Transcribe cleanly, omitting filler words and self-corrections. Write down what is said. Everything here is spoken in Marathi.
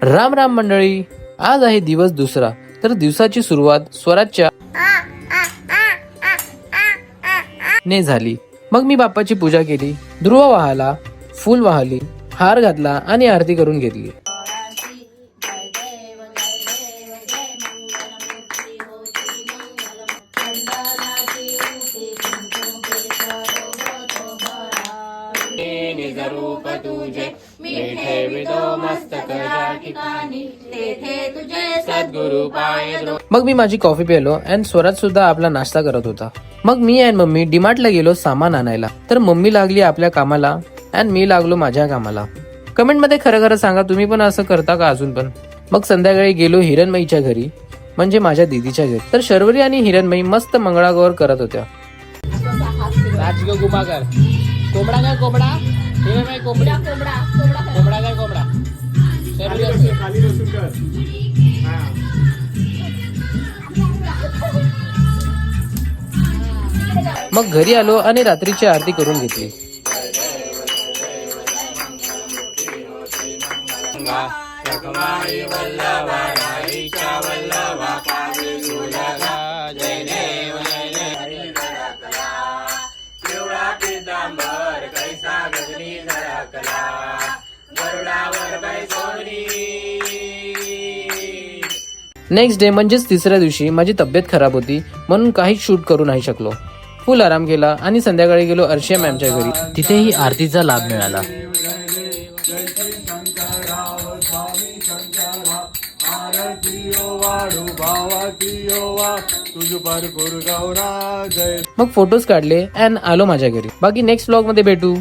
राम राम मंडळी, आज आहे दिवस दुसरा. तर दिवसाची सुरुवात स्वराजच्या ने झाली. मग मी बाप्पाची पूजा केली, ध्रुव वाहला, फूल वाहली, हार घातला आणि आरती करून घेतली. रूप तुझे मिठे विदो मस्तक ठिकाणी तेथे तुझे सद्गुरु पाय. मग मी माझी कॉफी प्यालो आणि स्वराज सुद्धा आपला नाश्ता करत होता. मग मी आणि मम्मी डीमार्टला गेलो सामान आणायला. तर मम्मी लागली आपल्या कामाला आणि मी लागलो माझ्या कामाला. कमेंट मध्ये खरं खरं सांगा, तुम्ही पण असं करता का अजून पण. मग संध्याकाळी गेलो हिरणमईच्या घरी, म्हणजे माझ्या दीदीच्या घरी. तर शर्वरी आणि हिरणमई मस्त मंगळागौर करत होत्या. कोंबडा काय कोंबडा, कोंबडा कोंबडा कोंबडा काय कोंबडा. मग घरी आलो आणि रात्रीची आरती करून घेतली. नेक्स्ट डे म्हणजेच तिसऱ्या दिवशी माझी तब्येत खराब होती, म्हणून काहीच शूट करू नाही शकलो. फुल आराम केला आणि संध्याकाळी गेलो अर्शिया मॅमच्या घरी. तिथेही आरतीचा लाभ मिळाला. मग फोटोज काढले अँड आलो माझ्या घरी. बाकी नेक्स्ट व्लॉग मध्ये भेटू.